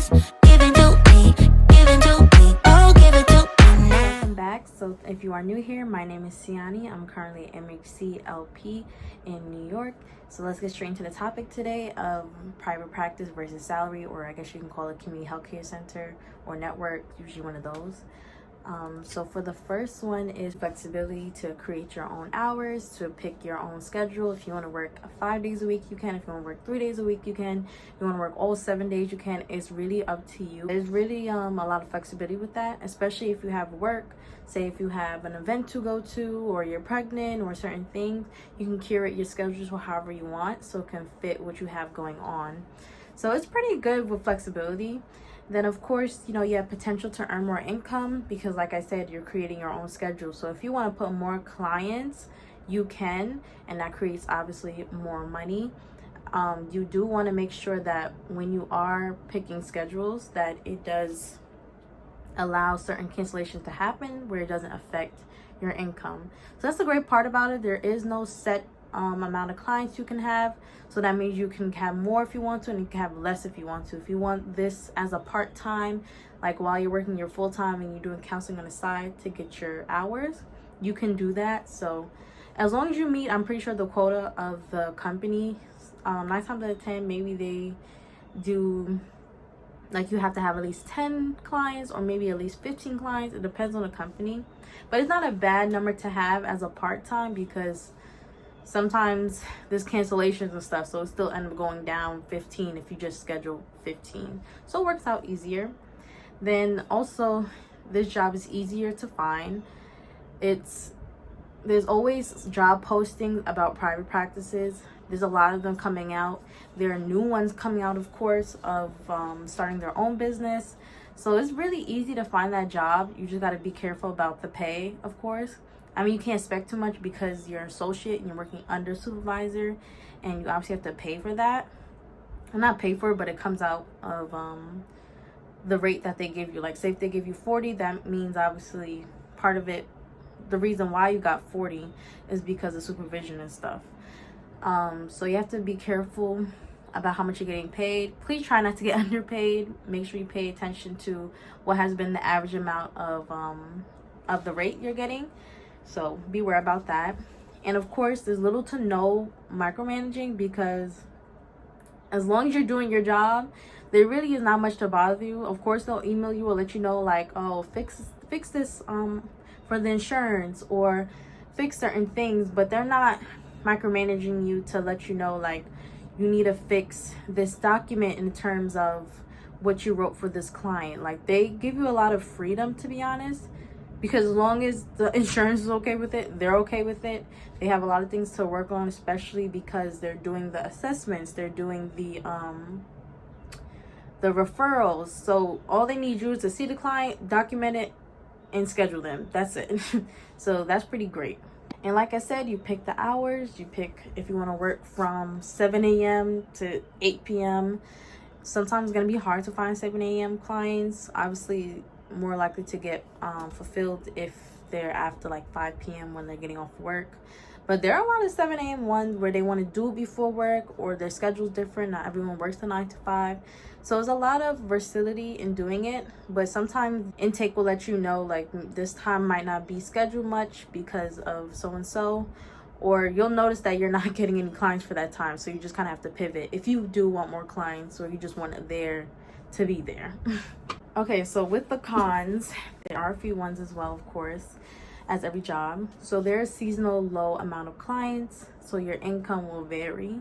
just give it to me, give it to me, oh, give it to me now. Welcome back. So if you are new here, my name is Siani. I'm currently MHC LP in New York. So let's get straight into the topic today of private practice versus salary, or I guess you can call it community healthcare center or network, usually one of those. So for the first one is flexibility to create your own hours, to pick your own schedule. If you want to work 5 days a week, you can. If you want to work 3 days a week, you can. If you want to work all 7 days, you can. It's really up to you. There's really a lot of flexibility with that, especially if you have work. Say if you have an event to go to, or you're pregnant, or certain things, you can curate your schedule however you want so it can fit what you have going on. So it's pretty good with flexibility. Then of course, you have potential to earn more income because, like I said, you're creating your own schedule. So if you want to put more clients, you can, and that creates obviously more money. You do want to make sure that when you are picking schedules, that it does allow certain cancellations to happen where it doesn't affect your income. So that's the great part about it. There is no set amount of clients you can have, so that means you can have more if you want to, and you can have less if you want to. If you want this as a part-time, like while you're working your full-time and you're doing counseling on the side to get your hours, you can do that. So as long as you meet, I'm pretty sure, the quota of the company, 9 times out of 10, maybe they do, like, you have to have at least 10 clients or maybe at least 15 clients. It depends on the company, but it's not a bad number to have as a part-time, because sometimes there's cancellations and stuff, so it still end up going down 15 if you just schedule 15. So it works out easier. Then also, this job is easier to find. There's always job postings about private practices. There's a lot of them coming out. There are new ones coming out, of course, of starting their own business. So it's really easy to find that job. You just got to be careful about the pay, of course. I mean, you can't expect too much because you're an associate and you're working under supervisor, and you obviously have to pay for that. Well, not pay for it, but it comes out of the rate that they give you. Like, say if they give you 40, that means obviously part of it, the reason why you got 40 is because of supervision and stuff. So you have to be careful about how much you're getting paid. Please try not to get underpaid. Make sure you pay attention to what has been the average amount of the rate you're getting. So beware about that. And of course, there's little to no micromanaging, because as long as you're doing your job, there really is not much to bother you. Of course, they'll email you or let you know, like, oh, fix this for the insurance, or fix certain things, but they're not micromanaging you to let you know, like, you need to fix this document in terms of what you wrote for this client. Like, they give you a lot of freedom, to be honest, because as long as the insurance is okay with it, they're okay with it. They have a lot of things to work on, especially because they're doing the assessments, they're doing the referrals. So all they need you is to see the client, document it, and schedule them. That's it. So that's pretty great. And like I said, you pick the hours. You pick if you want to work from 7 a.m. to 8 p.m. Sometimes it's going to be hard to find 7 a.m. clients. Obviously, more likely to get fulfilled if they're after like 5 p.m. when they're getting off work. But there are a lot of 7 a.m. ones where they want to do it before work, or their schedule's different. Not everyone works the 9 to 5. So there's a lot of versatility in doing it. But sometimes intake will let you know, like, this time might not be scheduled much because of so-and-so. Or you'll notice that you're not getting any clients for that time. So you just kind of have to pivot if you do want more clients, or you just want it there to be there. Okay, so with the cons, there are a few ones as well, of course, as every job. So there's seasonal low amount of clients, so your income will vary.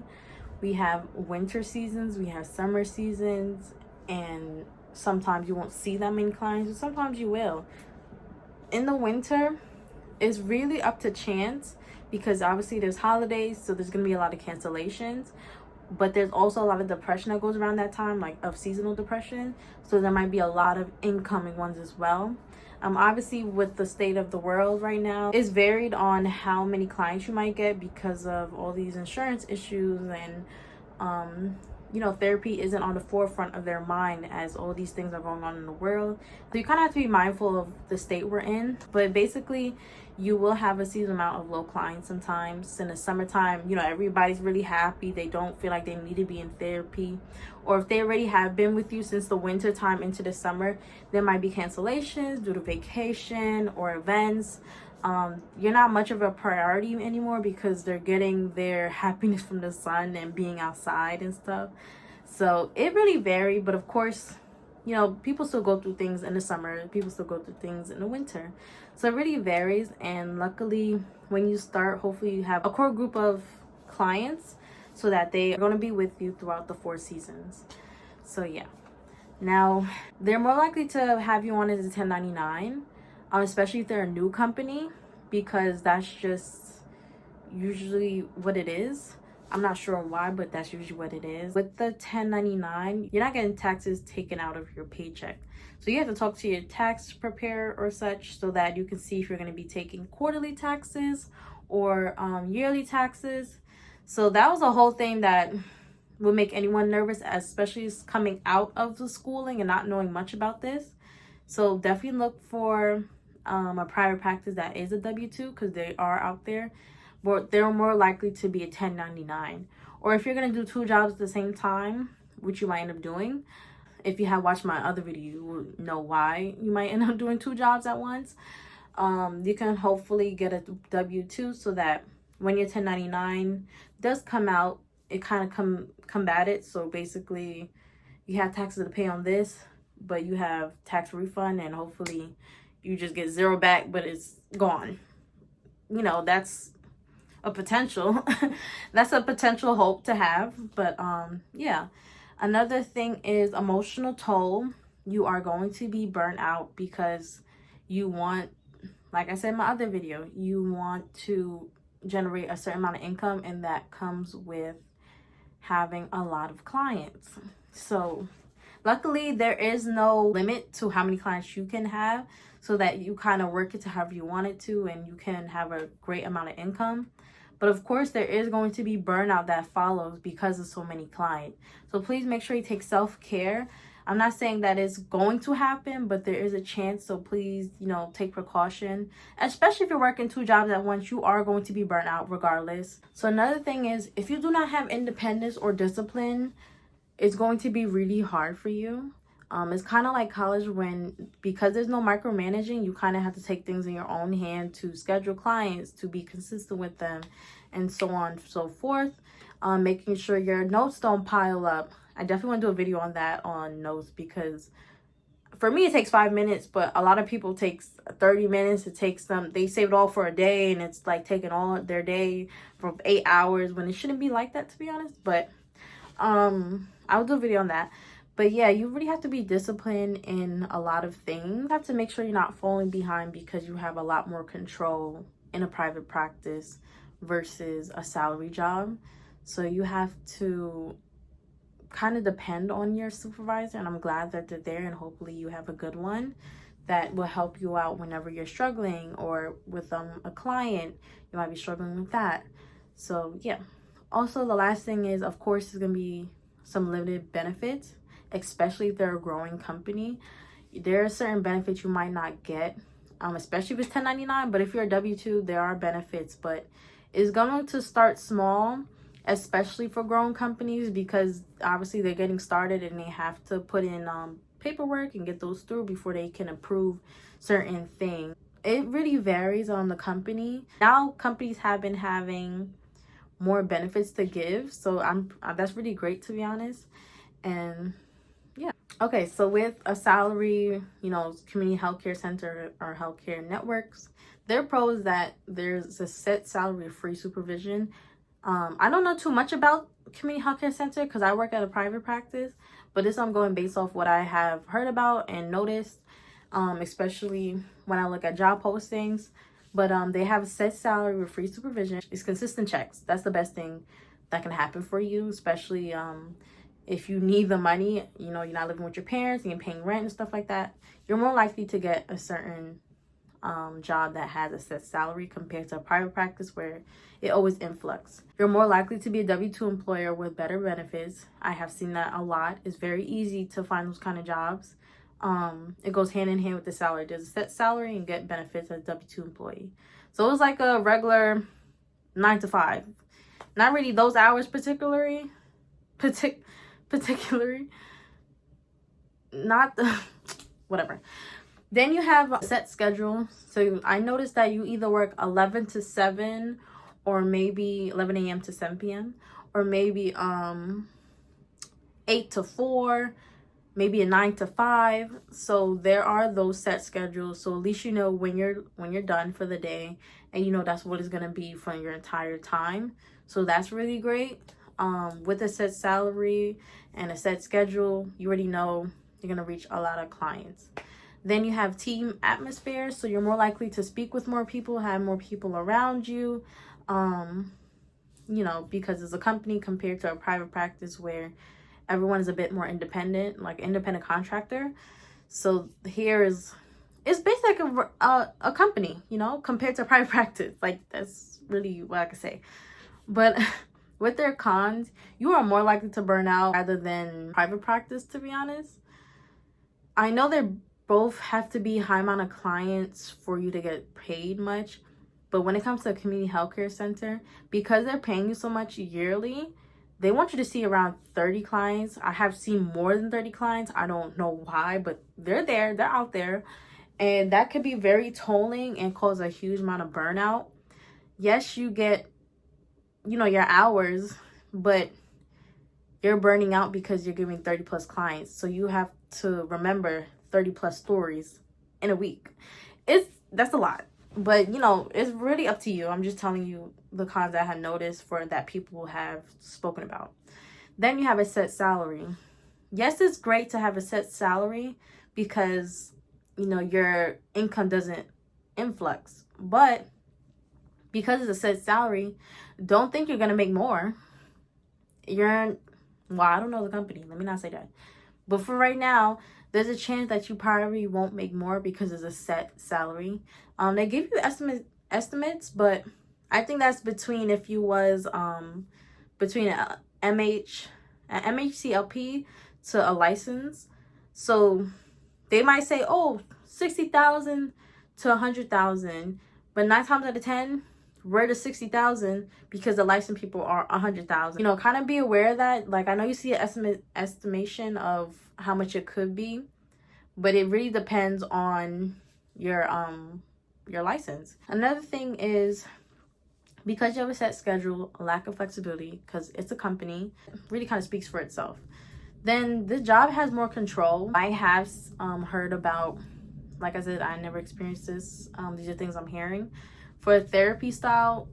We have winter seasons, we have summer seasons, and sometimes you won't see that many clients, but sometimes you will. In the winter, it's really up to chance, because obviously there's holidays, so there's going to be a lot of cancellations. But there's also a lot of depression that goes around that time, like of seasonal depression. So there might be a lot of incoming ones as well. Obviously, with the state of the world right now, it's varied on how many clients you might get because of all these insurance issues and therapy isn't on the forefront of their mind as all these things are going on in the world. So you kind of have to be mindful of the state we're in. But basically, you will have a seasonal amount of low clients sometimes. In the summertime, everybody's really happy. They don't feel like they need to be in therapy. Or if they already have been with you since the winter time into the summer, there might be cancellations due to vacation or events. You're not much of a priority anymore because they're getting their happiness from the sun and being outside and stuff. So it really varies, but of course, people still go through things in the summer, people still go through things in the winter. So it really varies, and luckily when you start, hopefully you have a core group of clients so that they are going to be with you throughout the 4 seasons. So yeah. Now, they're more likely to have you on as a 1099. Especially if they're a new company, because that's just usually what it is. I'm not sure why, but that's usually what it is. With the 1099, you're not getting taxes taken out of your paycheck. So you have to talk to your tax preparer or such so that you can see if you're going to be taking quarterly taxes or yearly taxes. So that was a whole thing that would make anyone nervous, especially coming out of the schooling and not knowing much about this. So definitely look for a private practice that is a W-2, because they are out there, but they're more likely to be a 1099. Or if you're going to do 2 jobs at the same time, which you might end up doing, if you have watched my other video, you will know why you might end up doing 2 jobs at once. You can hopefully get a W-2 so that when your 1099 does come out, it kind of combat it. So basically, you have taxes to pay on this, but you have tax refund, and hopefully you just get 0 back, but it's gone. That's a potential. That's a potential hope to have. But yeah. Another thing is emotional toll. You are going to be burnt out because you want, like I said in my other video, you want to generate a certain amount of income, and that comes with having a lot of clients. So luckily, there is no limit to how many clients you can have, so that you kind of work it to however you want it to, and you can have a great amount of income. But of course, there is going to be burnout that follows because of so many clients. So please make sure you take self-care. I'm not saying that it's going to happen, but there is a chance. So please, take precaution, especially if you're working 2 jobs at once. You are going to be burnt out regardless. So another thing is, if you do not have independence or discipline, it's going to be really hard for you. It's kind of like college, because there's no micromanaging, you kind of have to take things in your own hand to schedule clients, to be consistent with them, and so on and so forth. Making sure your notes don't pile up. I definitely want to do a video on that, on notes, because for me it takes 5 minutes, but a lot of people takes 30 minutes. It takes them, they save it all for a day, and it's like taking all their day for 8 hours when it shouldn't be like that, to be honest. But I'll do a video on that. But yeah, you really have to be disciplined in a lot of things. You have to make sure you're not falling behind, because you have a lot more control in a private practice versus a salary job. So you have to kind of depend on your supervisor, and I'm glad that they're there, and hopefully you have a good one that will help you out whenever you're struggling, or with a client, you might be struggling with that. So yeah. Also, the last thing is, of course, there's going to be some limited benefits, especially if they're a growing company. There are certain benefits you might not get, especially if it's 1099. But if you're a W-2, there are benefits, but it's going to start small, especially for growing companies, because obviously they're getting started and they have to put in paperwork and get those through before they can approve certain things. It really varies on the company. Now companies have been having more benefits to give, so that's really great, to be honest. And yeah. Okay, so with a salary, community healthcare center or healthcare networks, their pros that there's a set salary of free supervision. I don't know too much about community healthcare center because I work at a private practice, but this I'm going based off what I have heard about and noticed, especially when I look at job postings. But they have a set salary with free supervision. It's consistent checks. That's the best thing that can happen for you, especially if you need the money, you're not living with your parents and you're paying rent and stuff like that. You're more likely to get a certain job that has a set salary compared to a private practice where it always influx. You're more likely to be a W-2 employer with better benefits. I have seen that a lot. It's very easy to find those kind of jobs. It goes hand in hand with the salary. There's a set salary and get benefits as a W-2 employee. So it was like a regular 9 to 5. Not really those hours particularly. Not the whatever. Then you have a set schedule. So I noticed that you either work 11 to 7 or maybe 11 a.m. to 7 p.m. or maybe 8 to 4, maybe a 9 to 5. So there are those set schedules. So at least you know when you're done for the day, and you know that's what it's gonna be for your entire time. So that's really great. With a set salary and a set schedule, you already know you're gonna reach a lot of clients. Then you have team atmosphere, so you're more likely to speak with more people, have more people around you, you know, because it's a company compared to a private practice where everyone is a bit more independent, like independent contractor. So here it's basically like a company, you know, compared to a private practice. Like, that's really what I could say. But with their cons, you are more likely to burn out rather than private practice, to be honest. I know they both have to be high amount of clients for you to get paid much, but when it comes to a community healthcare center, because they're paying you so much yearly, they want you to see around 30 clients. I have seen more than 30 clients. I don't know why, but they're there, they're out there, and that could be very tolling and cause a huge amount of burnout. Yes, you get, you know, your hours, but you're burning out because you're giving 30 plus clients. So you have to remember 30 plus stories in a week. That's a lot, but you know, it's really up to you. I'm just telling you the cons I have noticed for that people have spoken about. Then you have a set salary. Yes, it's great to have a set salary because, you know, your income doesn't influx, but because it's a set salary, don't think you're gonna make more. Well, I don't know the company, let me not say that, but for right now, there's a chance that you probably won't make more because it's a set salary. They give you estimates, but I think that's between, if you was between an MHC LP to a license. So they might say, oh, 60,000 to 100,000, but 9 times out of 10, we're to 60,000 because the licensed people are 100,000. You know, kind of be aware of that. Like, I know you see an estimation of how much it could be, but it really depends on your license. Another thing is, because you have a set schedule, a lack of flexibility, because it's a company, it really kind of speaks for itself. Then this job has more control. I have heard about, like I said, I never experienced this. These are things I'm hearing. For a therapy style,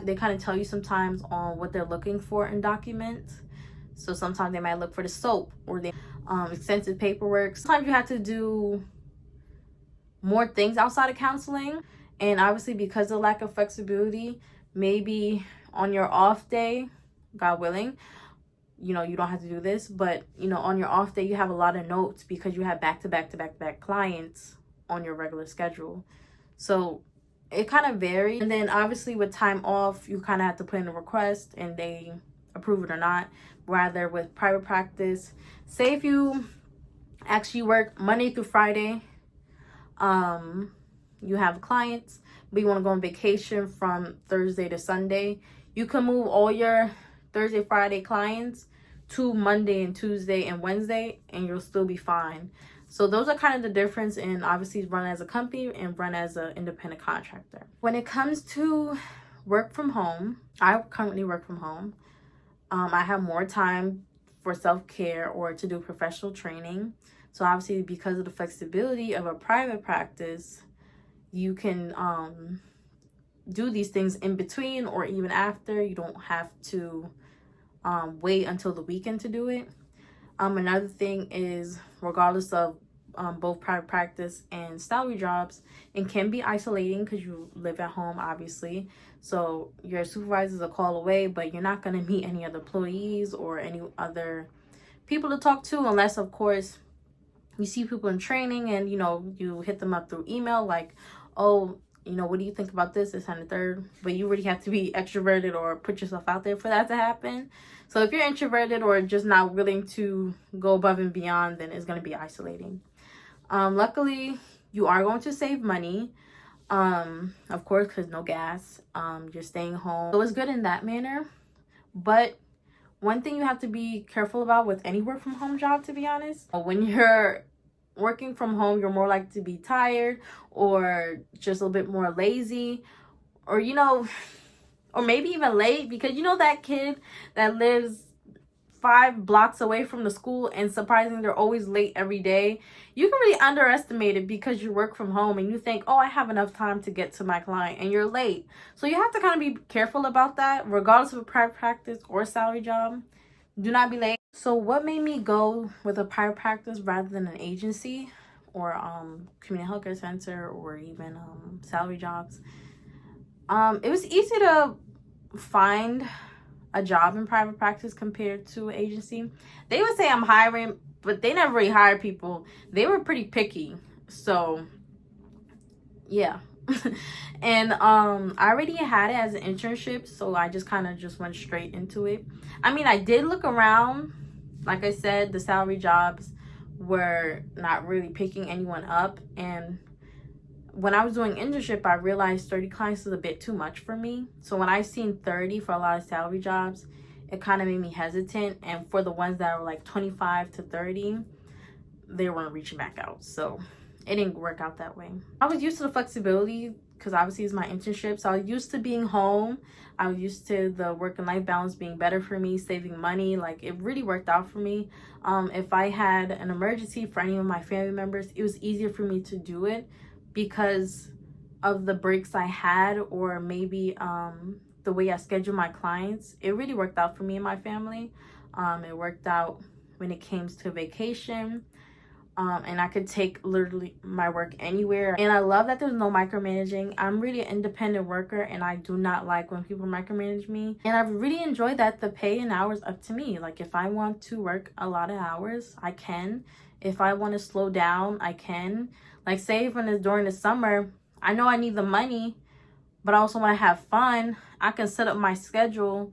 they kind of tell you sometimes on what they're looking for in documents. So sometimes they might look for the soap or the extensive paperwork. Sometimes you have to do more things outside of counseling. And obviously, because of lack of flexibility, maybe on your off day, God willing, you know, you don't have to do this, but you know, on your off day, you have a lot of notes because you have back-to-back clients on your regular schedule. So it kind of varies. And then obviously with time off, you kind of have to put in a request and they approve it or not. Rather with private practice, say if you actually work Monday through Friday, you have clients, but you want to go on vacation from Thursday to Sunday, you can move all your Thursday, Friday clients to Monday and Tuesday and Wednesday, and you'll still be fine. So those are kind of the difference in obviously run as a company and run as an independent contractor. When it comes to work from home, I currently work from home. I have more time for self-care or to do professional training. So obviously, because of the flexibility of a private practice, you can do these things in between or even after. You don't have to wait until the weekend to do it. Another thing is, regardless of both private practice and salary jobs, it can be isolating because you live at home, obviously. So your supervisor's a call away, but you're not going to meet any other employees or any other people to talk to, unless, of course, you see people in training and, you know, you hit them up through email like, oh, you know, what do you think about this and the third? But you really have to be extroverted or put yourself out there for that to happen. So if you're introverted or just not willing to go above and beyond, then it's going to be isolating. Luckily, you are going to save money. Of course, because no gas. You're staying home. So it's good in that manner. But one thing you have to be careful about with any work from home job, to be honest, when you're working from home, you're more likely to be tired or just a little bit more lazy, or, you know, or maybe even late, because you know that kid that lives 5 blocks away from the school and surprisingly they're always late every day. You can really underestimate it because you work from home and you think, oh, I have enough time to get to my client, and you're late. So you have to kind of be careful about that, regardless of a private practice or salary job. Do not be late. So what made me go with a private practice rather than an agency or community healthcare center or even salary jobs? It was easy to find a job in private practice compared to agency. They would say I'm hiring, but they never really hire people. They were pretty picky. So yeah. And I already had it as an internship, so I just kind of just went straight into it. I mean, I did look around. Like I said, the salary jobs were not really picking anyone up, and when I was doing internship, I realized 30 clients is a bit too much for me. So when I seen 30 for a lot of salary jobs, it kind of made me hesitant. And for the ones that were like 25 to 30, they weren't reaching back out. So it didn't work out that way. I was used to the flexibility because obviously it's my internship. So I was used to being home. I was used to the work and life balance being better for me, saving money. Like, it really worked out for me. If I had an emergency for any of my family members, it was easier for me to do it because of the breaks I had, or maybe the way I schedule my clients. It really worked out for me and my family. It worked out when it came to vacation. And I could take literally my work anywhere. And I love that there's no micromanaging. I'm really an independent worker, and I do not like when people micromanage me. And I've really enjoyed that the pay and hours up to me. Like, if I want to work a lot of hours, I can. If I want to slow down, I can. Like, say when it's during the summer, I know I need the money, but I also want to have fun. I can set up my schedule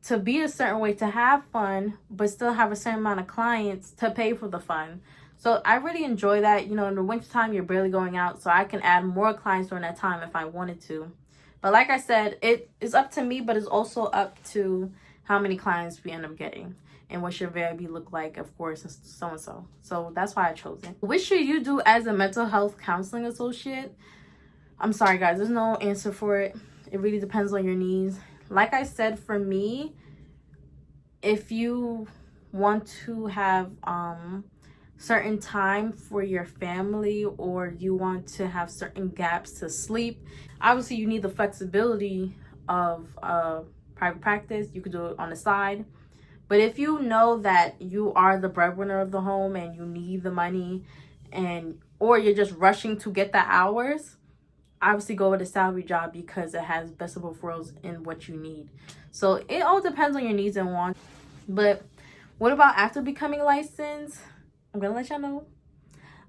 to be a certain way to have fun, but still have a certain amount of clients to pay for the fun. So I really enjoy that. You know, in the wintertime, you're barely going out, so I can add more clients during that time if I wanted to. But like I said, it is up to me, but it's also up to how many clients we end up getting and what your VIB look like, of course, and so and so. So that's why I chose it. What should you do as a mental health counseling associate? I'm sorry, guys, there's no answer for it. It really depends on your needs. Like I said, for me, if you want to have certain time for your family, or you want to have certain gaps to sleep, obviously you need the flexibility of private practice. You could do it on the side. But if you know that you are the breadwinner of the home and you need the money, or you're just rushing to get the hours, obviously go with a salary job because it has best of both worlds in what you need. So it all depends on your needs and wants. But what about after becoming licensed? I'm gonna let y'all know.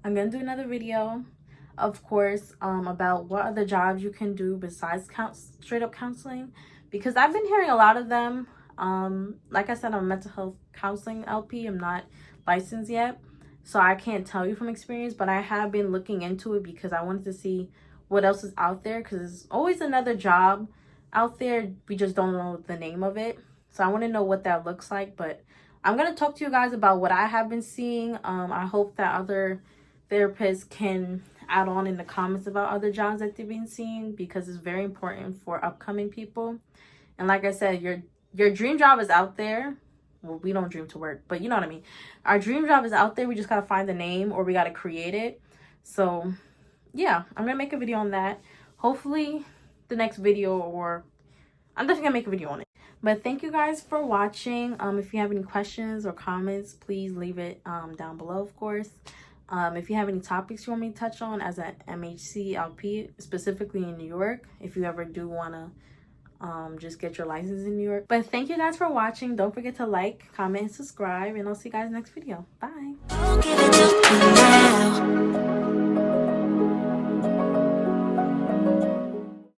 I'm gonna do another video, of course, about what other jobs you can do besides straight up counseling, because I've been hearing a lot of them. Like I said, I'm a mental health counseling LP. I'm not licensed yet, so I can't tell you from experience, but I have been looking into it because I wanted to see what else is out there, because there's always another job out there. We just don't know the name of it. So I want to know what that looks like. But I'm going to talk to you guys about what I have been seeing. I hope that other therapists can add on in the comments about other jobs that they've been seeing, because it's very important for upcoming people. And like I said, your dream job is out there. Well, we don't dream to work, but you know what I mean. Our dream job is out there. We just got to find the name, or we got to create it. So yeah, I'm going to make a video on that. Hopefully the next video, or I'm definitely going to make a video on it. But thank you guys for watching. If you have any questions or comments, please leave it down below, of course. If you have any topics you want me to touch on as an MHC LP, specifically in New York, if you ever do want to just get your license in New York. But thank you guys for watching. Don't forget to like, comment, and subscribe, and I'll see you guys next video. Bye. Oh, give it to me now.